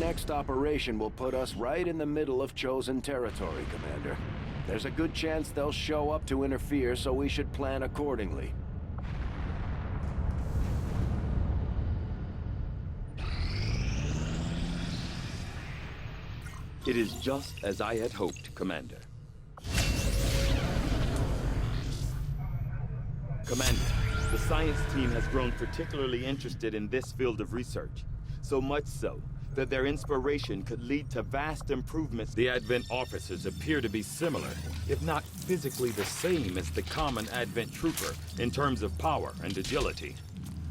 next operation will put us right in the middle of chosen territory, Commander. There's a good chance they'll show up to interfere, so we should plan accordingly. It is just as I had hoped, Commander. Commander, the science team has grown particularly interested in this field of research. So much so that their inspiration could lead to vast improvements. The Advent officers appear to be similar, if not physically the same as the common Advent trooper in terms of power and agility.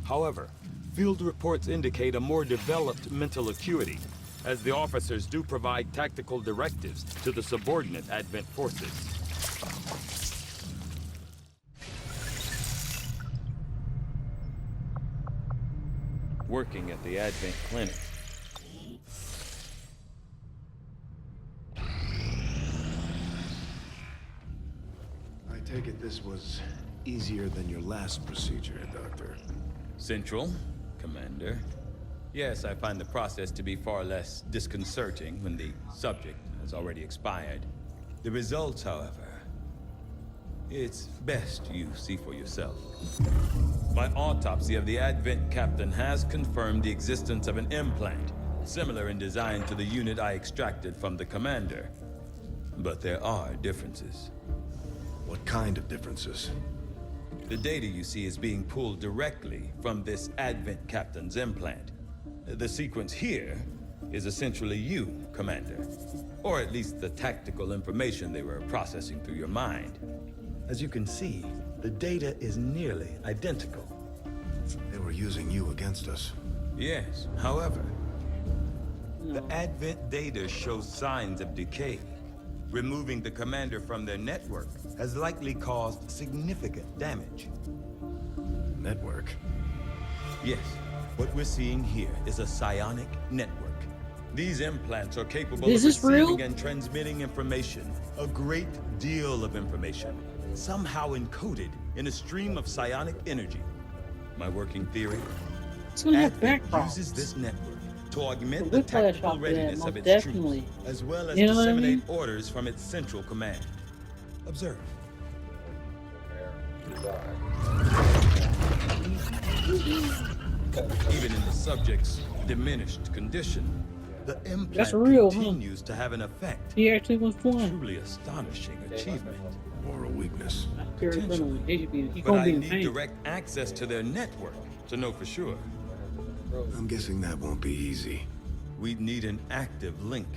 However, field reports indicate a more developed mental acuity, as the officers do provide tactical directives to the subordinate Advent forces. Working at the Advent clinic. I take it this was easier than your last procedure, Doctor. Central, Commander. Yes, I find the process to be far less disconcerting when the subject has already expired. The results, however, it's best you see for yourself. My autopsy of the Advent captain has confirmed the existence of an implant, similar in design to the unit I extracted from the commander. But there are differences. What kind of differences? The data you see is being pulled directly from this Advent captain's implant. The sequence here is essentially you, Commander. Or at least the tactical information they were processing through your mind. As you can see, the data is nearly identical. They were using you against us. Yes, however, the Advent data shows signs of decay. Removing the commander from their network has likely caused significant damage. Network? Yes, what we're seeing here is a psionic network. These implants are capable of receiving and transmitting information, a great deal of information, somehow encoded in a stream of psionic energy. My working theory? Advent uses this network to augment the tactical readiness of its troops, as well as disseminate orders from its central command. Observe. Even in the subject's diminished condition, the implant continues to have an effect. He actually was one. Truly astonishing achievement. Or a weakness. But I need direct access to their network to know for sure. I'm guessing that won't be easy. We'd need an active link,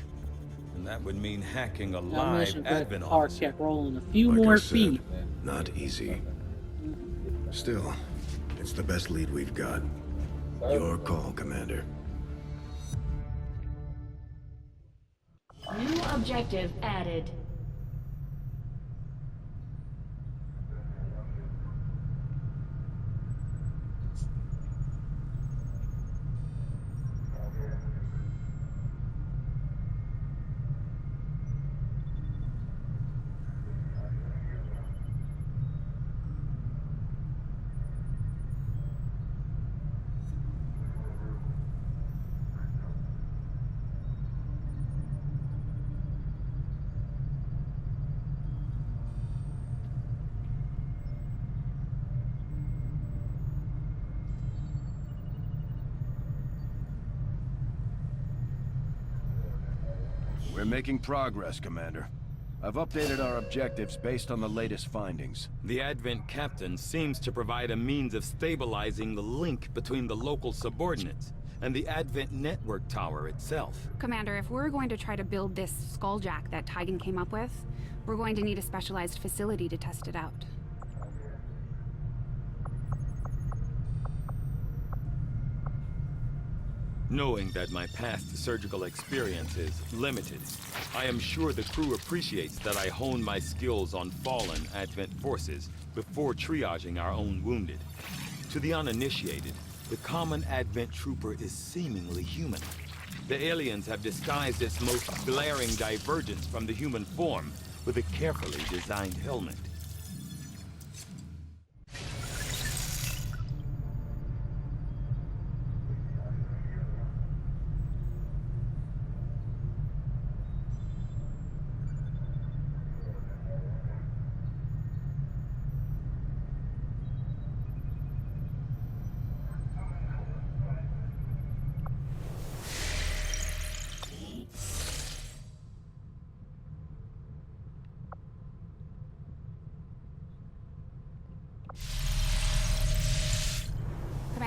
and that would mean hacking a live Advent officer. Kept rolling a few more feet. Not easy. Still, it's the best lead we've got. Your call, Commander. New objective added. We're making progress, Commander. I've updated our objectives based on the latest findings. The Advent captain seems to provide a means of stabilizing the link between the local subordinates and the Advent network tower itself. Commander, if we're going to try to build this skulljack that Tigan came up with, we're going to need a specialized facility to test it out. Knowing that my past surgical experience is limited, I am sure the crew appreciates that I hone my skills on fallen Advent forces before triaging our own wounded. To the uninitiated, the common Advent trooper is seemingly human. The aliens have disguised its most glaring divergence from the human form with a carefully designed helmet.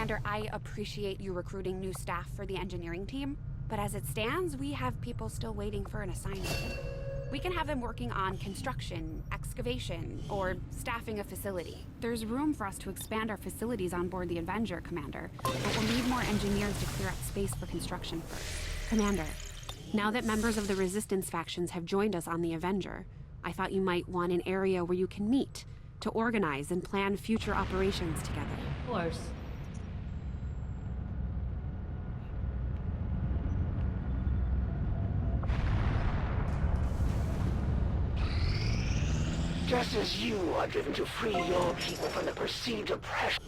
Commander, I appreciate you recruiting new staff for the engineering team, but as it stands, we have people still waiting for an assignment. We can have them working on construction, excavation, or staffing a facility. There's room for us to expand our facilities on board the Avenger, Commander, but we'll need more engineers to clear out space for construction first. Commander, now that members of the Resistance factions have joined us on the Avenger, I thought you might want an area where you can meet, to organize and plan future operations together. Of course. Just as you are driven to free your people from the perceived oppression.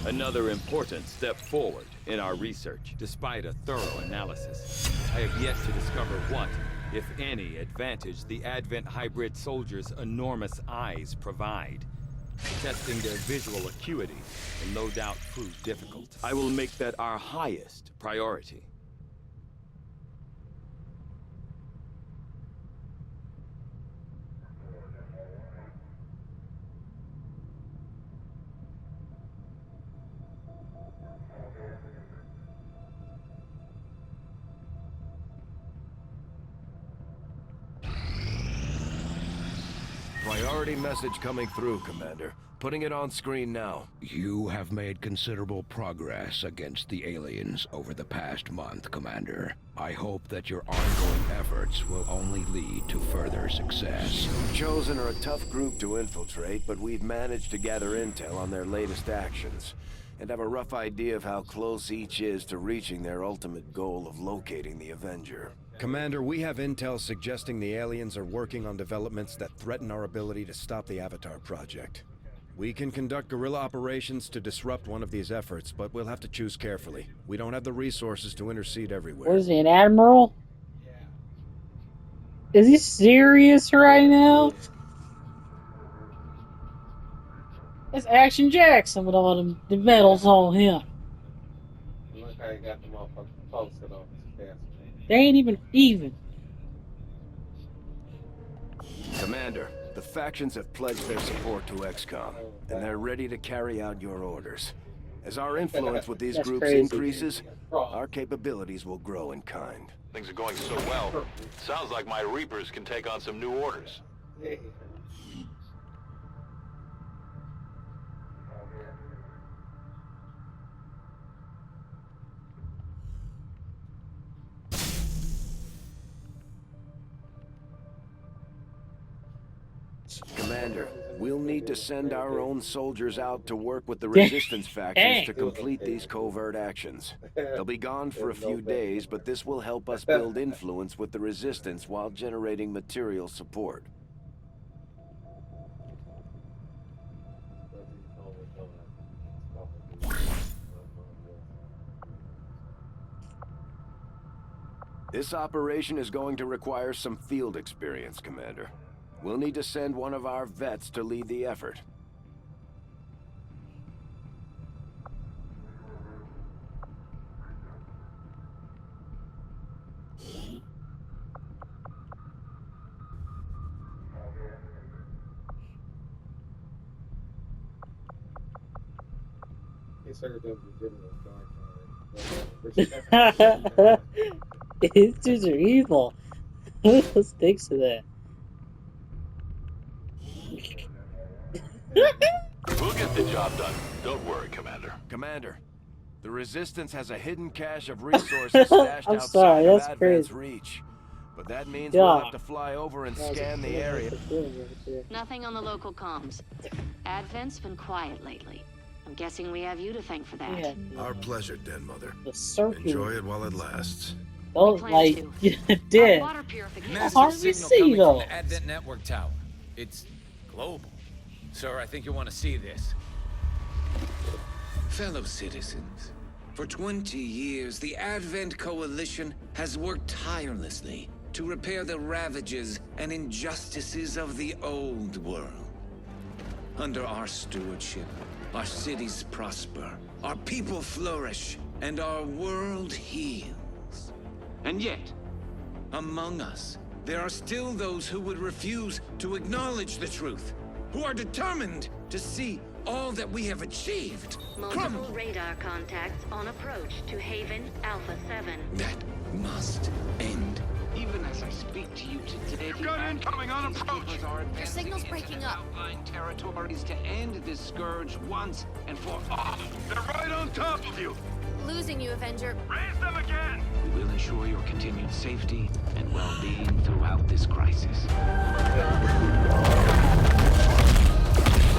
Another important step forward in our research. Despite a thorough analysis, I have yet to discover what, if any, advantage the Advent hybrid soldiers' enormous eyes provide. Testing their visual acuity will no doubt prove difficult. I will make that our highest priority. Priority message coming through, Commander. Putting it on screen now. You have made considerable progress against the aliens over the past month, Commander. I hope that your ongoing efforts will only lead to further success. Chosen are a tough group to infiltrate, but we've managed to gather intel on their latest actions, and have a rough idea of how close each is to reaching their ultimate goal of locating the Avenger. Commander, we have intel suggesting the aliens are working on developments that threaten our ability to stop the Avatar project. We can conduct guerrilla operations to disrupt one of these efforts, but we'll have to choose carefully. We don't have the resources to intercede everywhere. What is he, an admiral? Is he serious right now? It's Action Jackson with all the medals on him. Look how he got them motherfuckers posted on his chest. They ain't even. Commander, the factions have pledged their support to XCOM, and they're ready to carry out your orders. As our influence with these That's groups crazy. increases, our capabilities will grow in kind. Things are going so well. Sounds like my Reapers can take on some new orders. Commander, we'll need to send our own soldiers out to work with the Resistance factions to complete these covert actions. They'll be gone for a few days, but this will help us build influence with the Resistance while generating material support. This operation is going to require some field experience, Commander. We'll need to send one of our vets to lead the effort. He served them legitimate dark. These dudes are evil. Who sticks to that? We'll get the job done. Don't worry, Commander. Commander, the Resistance has a hidden cache of resources stashed I'm outside sorry, of that's Advent's crazy. reach. But that means Yeah. we'll have to fly over and That was scan the a- area. that's a good right there. Nothing on the local comms. Advent's been quiet lately. I'm guessing we have you to thank for that. Yeah, Our pleasure, Den Mother. the circle. Enjoy it while it lasts. Those, Plan like, to. it did. Water purification. Massive Massive hardly signal see coming those. from the Advent network tower. It's global. Sir, I think you want to see this. Fellow citizens, for 20 years, the Advent Coalition has worked tirelessly to repair the ravages and injustices of the old world. Under our stewardship, our cities prosper, our people flourish, and our world heals. And yet, among us, there are still those who would refuse to acknowledge the truth, who are determined to see all that we have achieved Multiple crumble. radar contacts on approach to Haven Alpha 7. That must end. Even as I speak to you today, You've got incoming on approach. Your signal's breaking up. Outlying territories to end this scourge once and for all. They're right on top of you. Losing you, Avenger. Raise them again. We will ensure your continued safety and well-being throughout this crisis.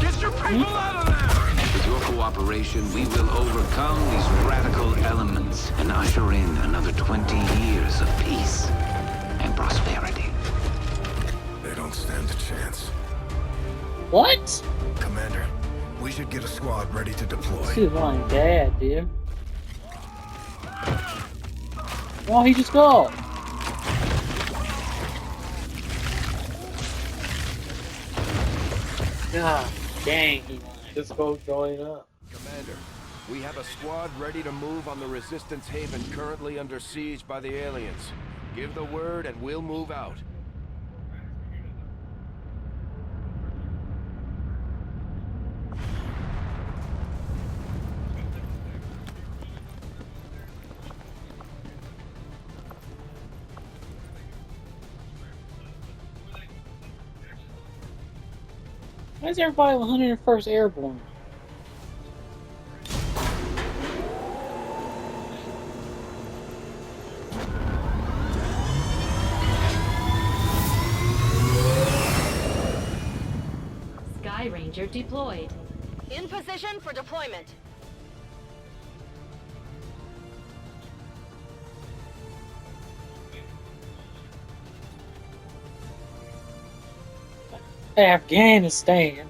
Get your people out of there. With your cooperation, we will overcome these radical elements and usher in another 20 years of peace and prosperity. They don't stand a chance. What? Commander, we should get a squad ready to deploy. She's lying bad, dude. Why don't he just go? God dang, he lied. Just go join up. Commander, we have a squad ready to move on the Resistance Haven currently under siege by the aliens. Give the word and we'll move out. Why is everybody 101st Airborne? Sky Ranger deployed. In position for deployment. Afghanistan.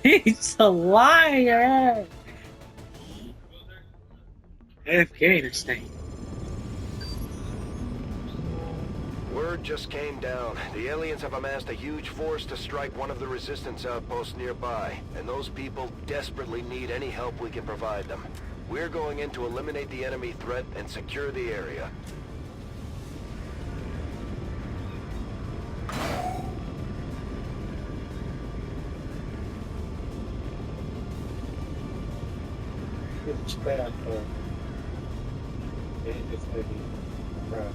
He's a liar. Afghanistan. Word just came down. The aliens have amassed a huge force to strike one of the Resistance outposts nearby, and those people desperately need any help we can provide them. We're going in to eliminate the enemy threat and secure the area. It's bad for it's maybe crap.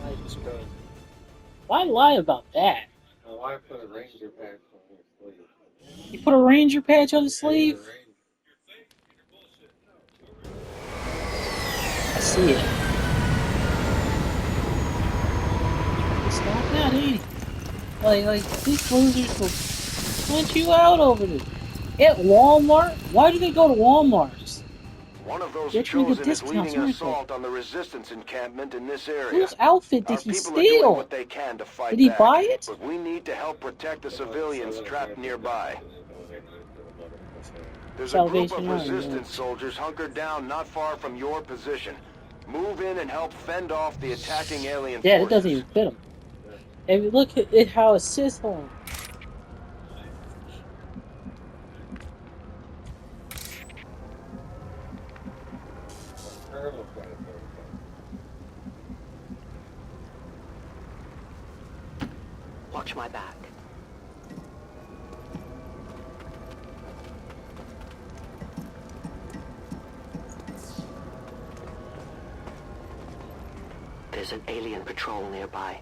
I just go. Why lie about that? My wife put a ranger patch on her sleeve. You put a ranger patch on his sleeve? I see it. Stop that, ain't he? Like these losers will punch you out over this. At Walmart? Why do they go to Walmart's? One of those They're trying to chosen get is discounts, leading an aren't they? assault on the Resistance encampment in this area. Whose outfit Our did he people are doing steal? what they can to fight Did he back, buy it? but we need to help protect the civilians trapped nearby. There's a group of Salvation Army, Resistance yeah. soldiers hunkered down not far from your position. Move in and help fend off the attacking alien Yeah, it forces. doesn't even fit him. And look at it, how it sits on. Watch my back. There's an alien patrol nearby.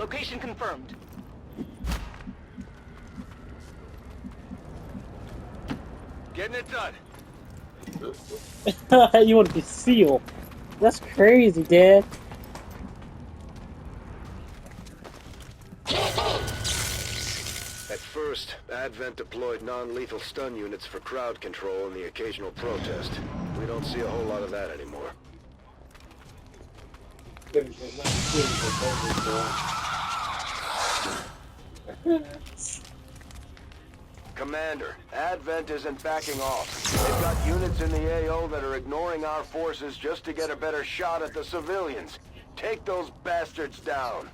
Location confirmed. Getting it done. You want to be SEAL? That's crazy, Dad. At first, Advent deployed non-lethal stun units for crowd control and the occasional protest. We don't see a whole lot of that anymore. Commander, Advent isn't backing off. They've got units in the AO that are ignoring our forces just to get a better shot at the civilians. Take those bastards down.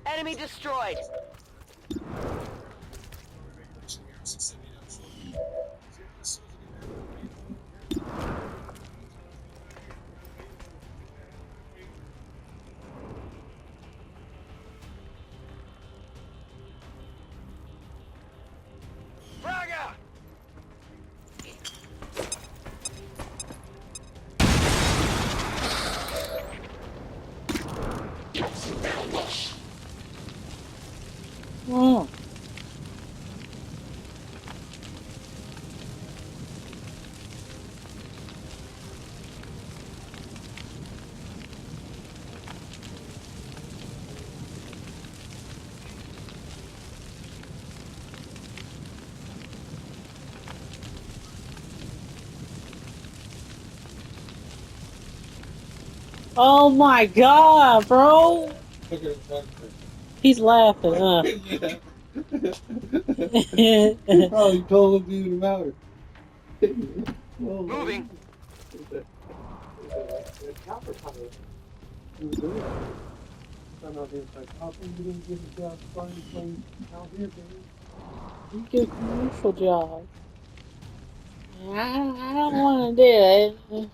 Enemy destroyed. Fraga! Oh. Oh my god, bro! He's laughing, huh? Probably told him even about it. Moving. You get a commercial job. I don't want to do it.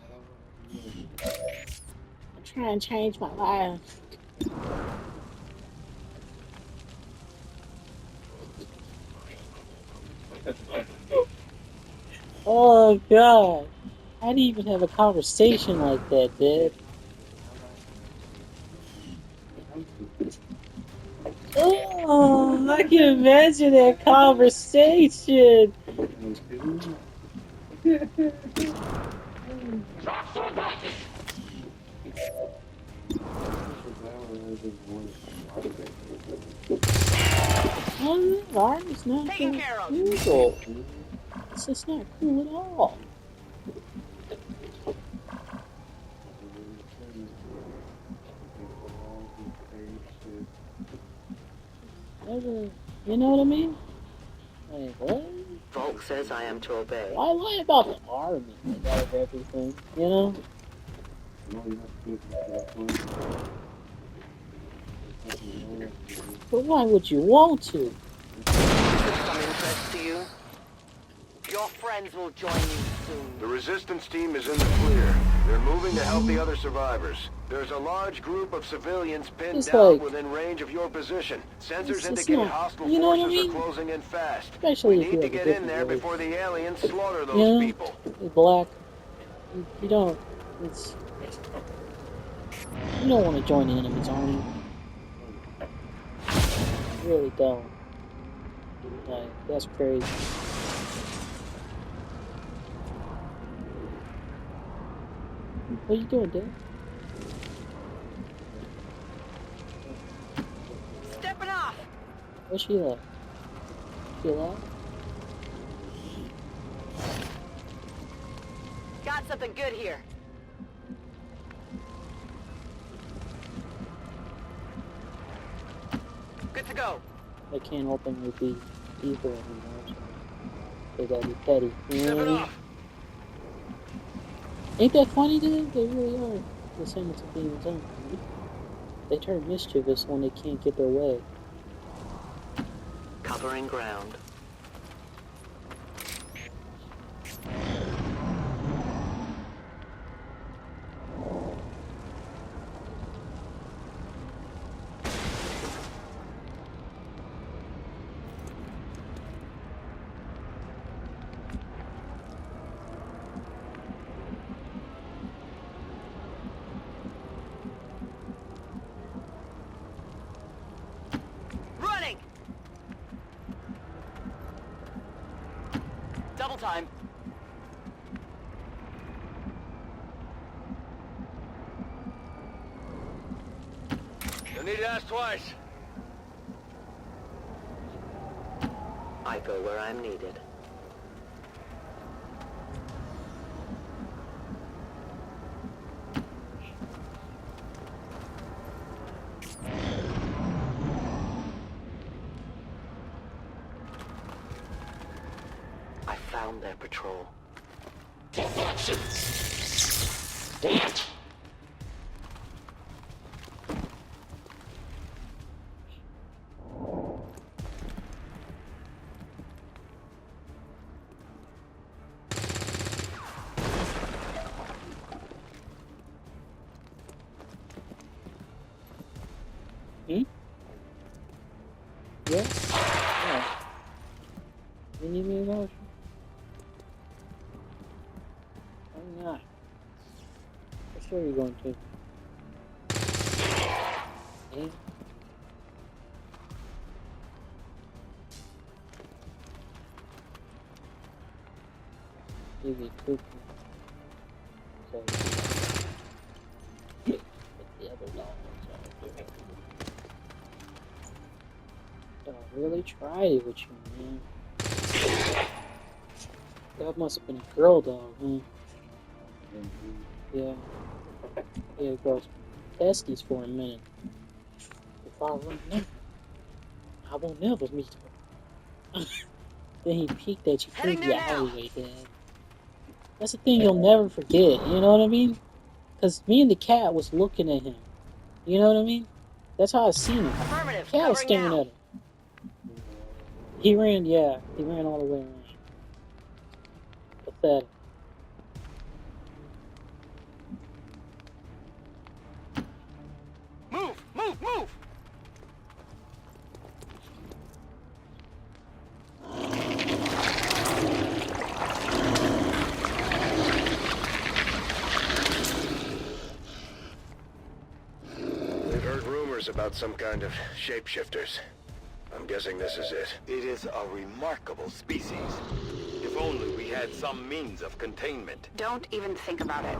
I'm trying to change my life. Oh god. How do you even have a conversation like that, Dad? Oh, I can imagine that conversation. Oh, that arm's not Taken that care of. cool. It's just not cool at all. You know what I mean? Like, what? Volk says I am to obey. Why lie about the army? They got everything, you know? But why would you want to? Is this some interest to you? Your friends will join you soon. The resistance team is in the clear. They're moving to help the other survivors. There's a large group of civilians pinned It's down like- within range of your position. Sensors It's indicate not- hostile you know what I forces mean? are closing in fast. Especially We if you need to have a get in different there race. before the aliens slaughter those You know? people. You're black. You don't. It's. You don't want to join the enemy's army. You really don't. Like, that's crazy. What are you doing, Dad? Stepping off. Where's she at? She alive? something good here. Good to go. I can't openly be evil anymore, so they gotta be petty. You know what I mean? Ain't that funny, dude? They really are descendants of demons, aren't they? They turn mischievous when they can't get their way. Covering ground. Running! Double time. You'll need to ask twice. I go where I'm needed. I found their patrol. Hmm? Yeah? Yeah. You need me to go? Why not? For sure you're going to. Eh? You be pooping. So, the other dogs are here. I really tried it with you, man. That must have been a girl dog, huh? Yeah. Yeah, girls. Besties for a minute. If I remember, I won't never meet her. Then he peeked at you through the alleyway, Dad. That's the thing you'll never forget, you know what I mean? Because me and the cat was looking at him. You know what I mean? That's how I seen him. The cat was staring at him. He ran, yeah. He ran all the way around. Pathetic. Move! Move! Move! We've heard rumors about some kind of shapeshifters. I'm guessing this is it. It is a remarkable species. If only we had some means of containment. Don't even think about it.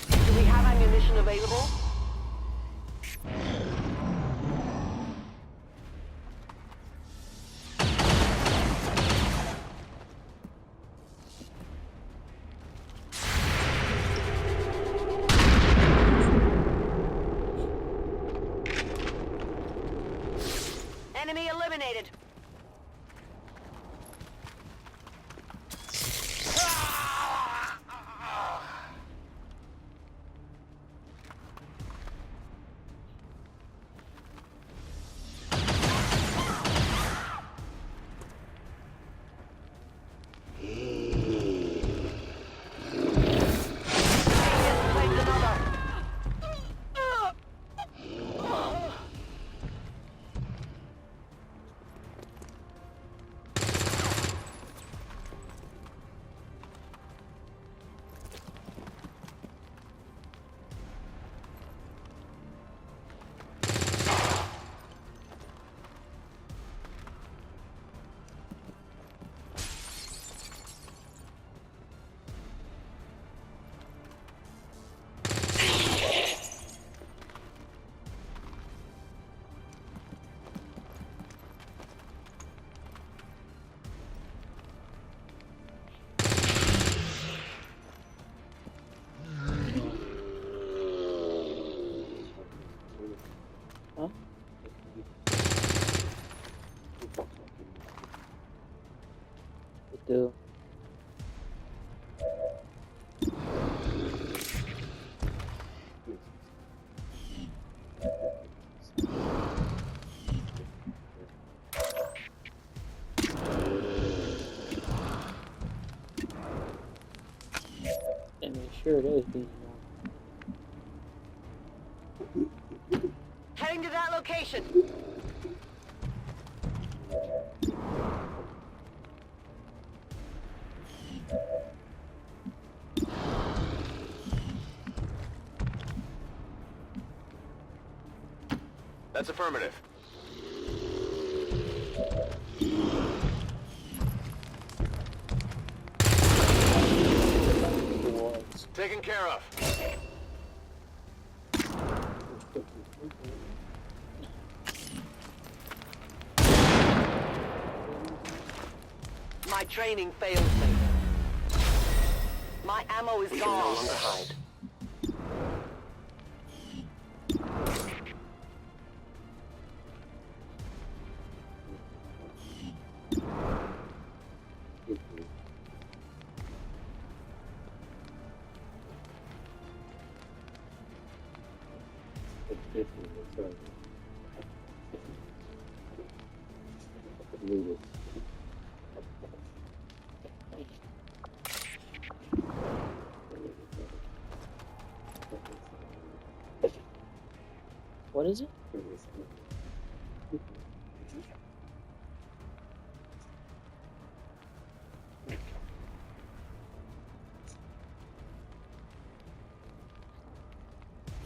Do we have ammunition available? Enemy eliminated. sure it is being Heading to that location. That's affirmative. Taken care of. My training failed me. My ammo is gone. No longer hide. What is it?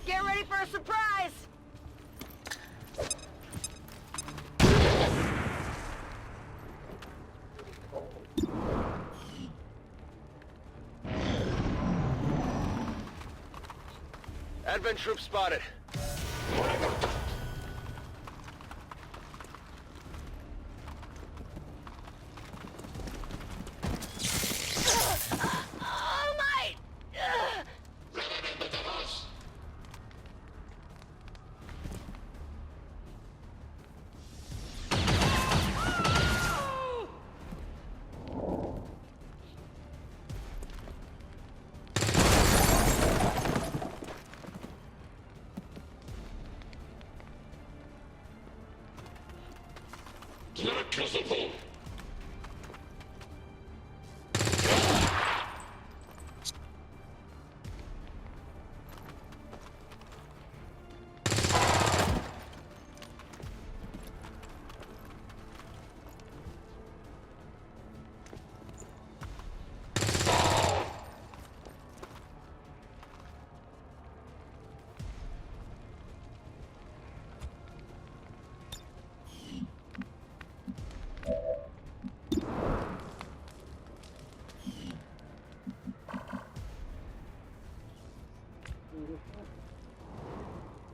Get ready for a surprise! Advent troops spotted. Oh my!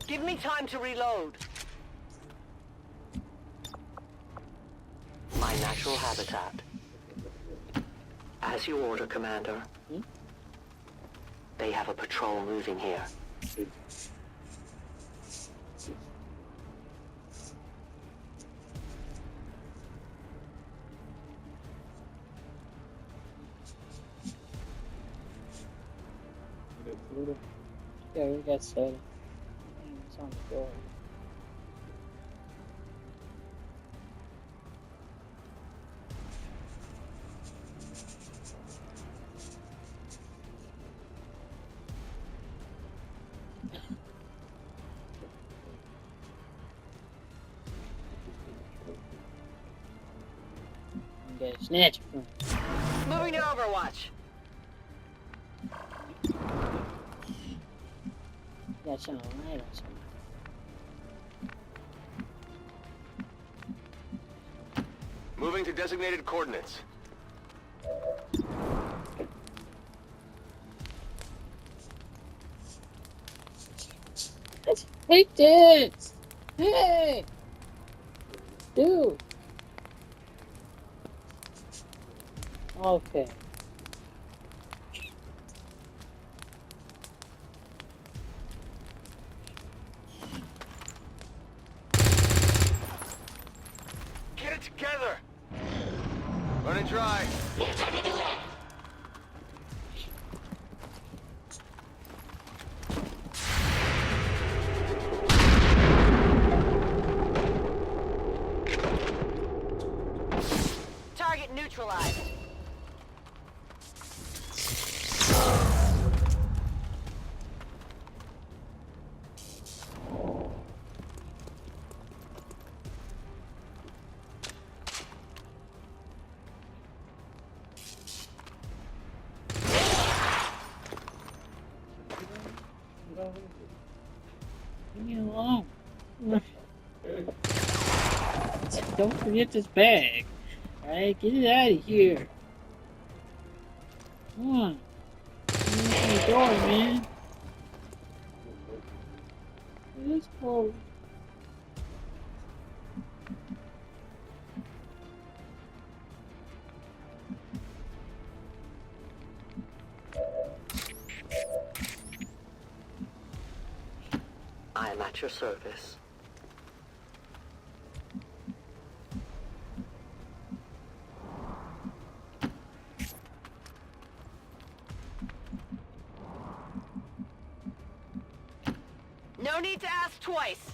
Give me time to reload. My natural habitat. As you order, Commander. They have a patrol moving here. Yeah, we got soda. It's on the door. Get a snatch from. Moving to Overwatch. Got something right on something. Moving to designated coordinates. Let's take this! Hey! Dude! Okay. Get it together! Running dry. Target neutralized. Leave me alone. Don't forget this bag. Alright, get it out of here. Come on. Open the door, man. Let's go. I am at your service. No need to ask twice.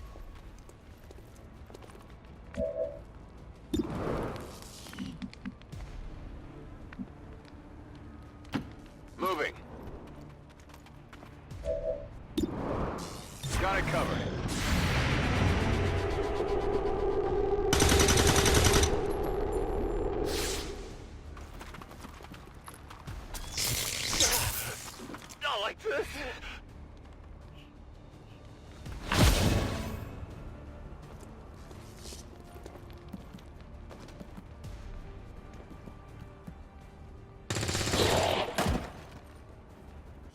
Moving. Got it covered. Not like this.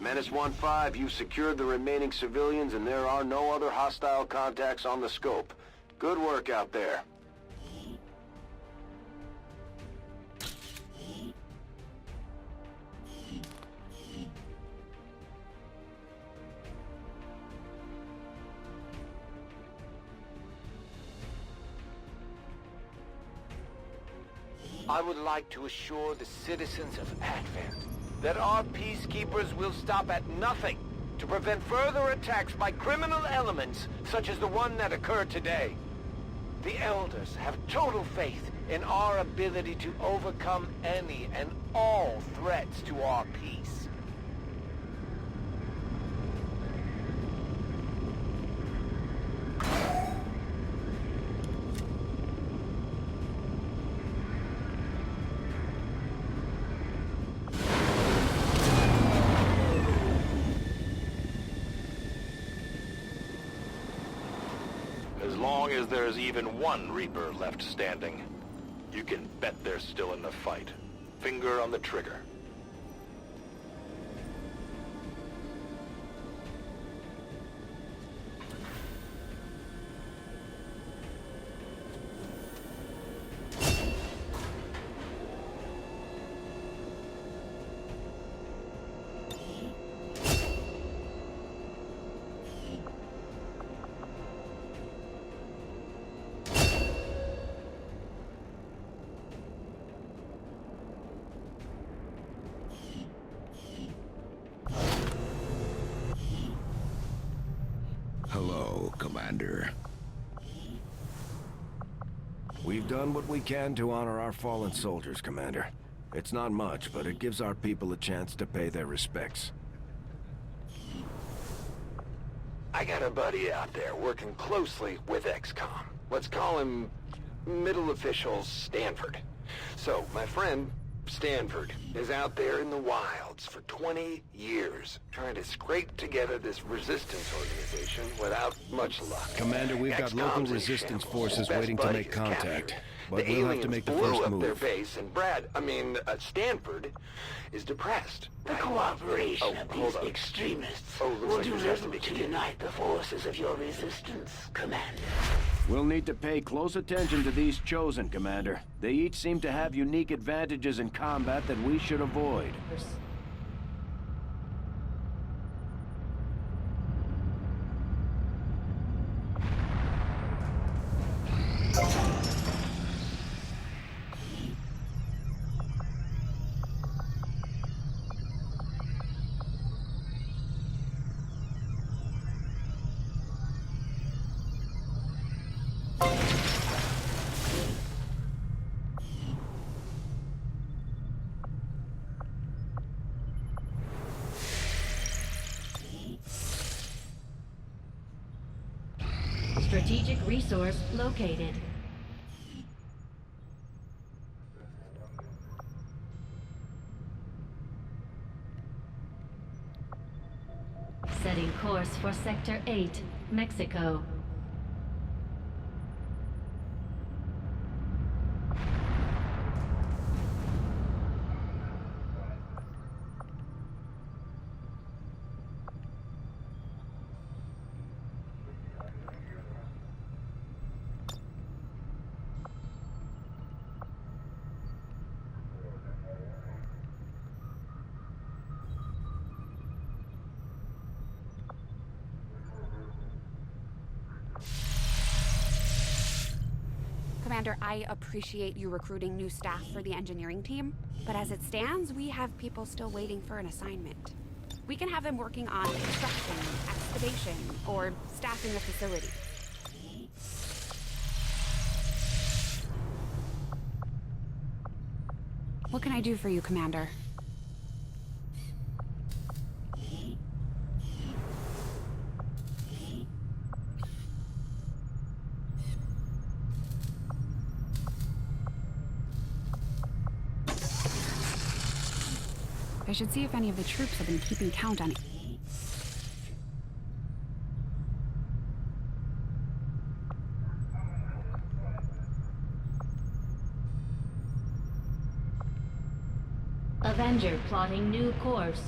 Menace 1-5, you've secured the remaining civilians and there are no other hostile contacts on the scope. Good work out there. I would like to assure the citizens of Advent that our peacekeepers will stop at nothing to prevent further attacks by criminal elements such as the one that occurred today. The Elders have total faith in our ability to overcome any and all threats to our peace. As long as there's even one Reaper left standing, you can bet they're still in the fight. Finger on the trigger. Hello, Commander. We've done what we can to honor our fallen soldiers, Commander. It's not much, but it gives our people a chance to pay their respects. I got a buddy out there working closely with XCOM. Let's call him Middle Official Stanford. So, my friend, Stanford, is out there in the wilds for 20 years, trying to scrape together this resistance organization without much luck. Commander, we've got local XCOM's in resistance shambles. forces His best waiting to buddy make is contact. captured. But The we'll have to aliens make the blew first up their move. base, and Stanford is depressed. The cooperation Oh, of hold these on. extremists Oh, looks will like do this has to little be to continued. unite the forces of your resistance, Commander. We'll need to pay close attention to these Chosen, Commander. They each seem to have unique advantages in combat that we should avoid. Strategic resource located. Setting course for Sector 8, Mexico. Commander, I appreciate you recruiting new staff for the engineering team, but as it stands, we have people still waiting for an assignment. We can have them working on construction, excavation, or staffing the facility. What can I do for you, Commander? I should see if any of the troops have been keeping count on it. Avenger plotting new course.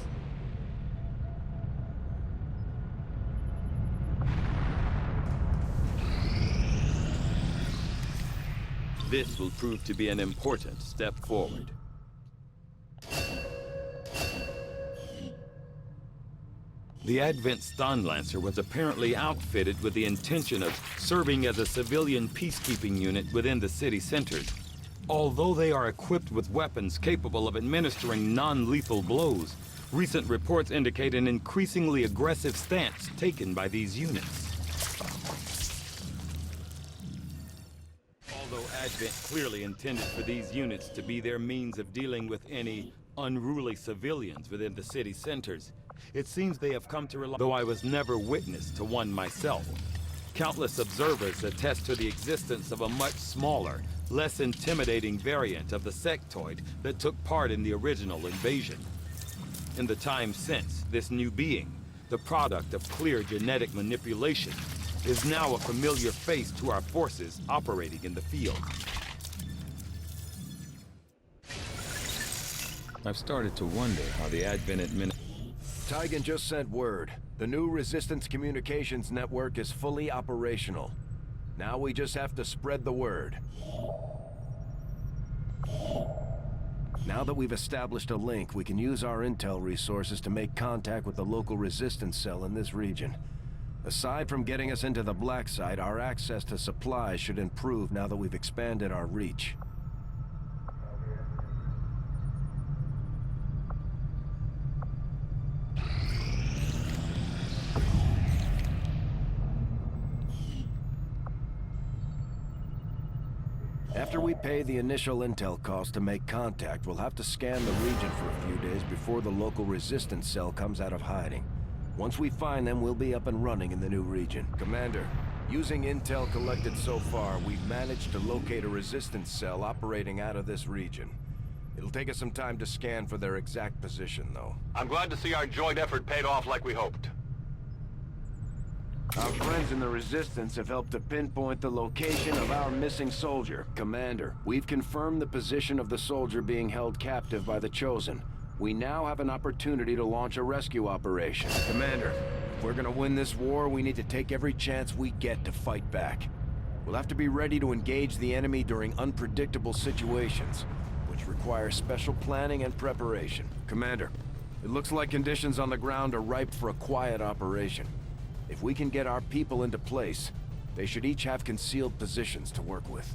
This will prove to be an important step forward. The Advent Stunlancer was apparently outfitted with the intention of serving as a civilian peacekeeping unit within the city centers. Although they are equipped with weapons capable of administering non-lethal blows, recent reports indicate an increasingly aggressive stance taken by these units. Although Advent clearly intended for these units to be their means of dealing with any unruly civilians within the city centers, it seems they have come to rely, though I was never witness to one myself. Countless observers attest to the existence of a much smaller, less intimidating variant of the sectoid that took part in the original invasion. In the time since, this new being, the product of clear genetic manipulation, is now a familiar face to our forces operating in the field. I've started to wonder how the Advent Tygan just sent word. The new Resistance communications network is fully operational. Now we just have to spread the word. Now that we've established a link, we can use our intel resources to make contact with the local resistance cell in this region. Aside from getting us into the black site, our access to supplies should improve now that we've expanded our reach. After we pay the initial intel cost to make contact, we'll have to scan the region for a few days before the local resistance cell comes out of hiding. Once we find them, we'll be up and running in the new region. Commander, using intel collected so far, we've managed to locate a resistance cell operating out of this region. It'll take us some time to scan for their exact position, though. I'm glad to see our joint effort paid off like we hoped. Our friends in the Resistance have helped to pinpoint the location of our missing soldier. Commander, we've confirmed the position of the soldier being held captive by the Chosen. We now have an opportunity to launch a rescue operation. Commander, if we're gonna win this war, we need to take every chance we get to fight back. We'll have to be ready to engage the enemy during unpredictable situations, which require special planning and preparation. Commander, it looks like conditions on the ground are ripe for a quiet operation. If we can get our people into place, they should each have concealed positions to work with.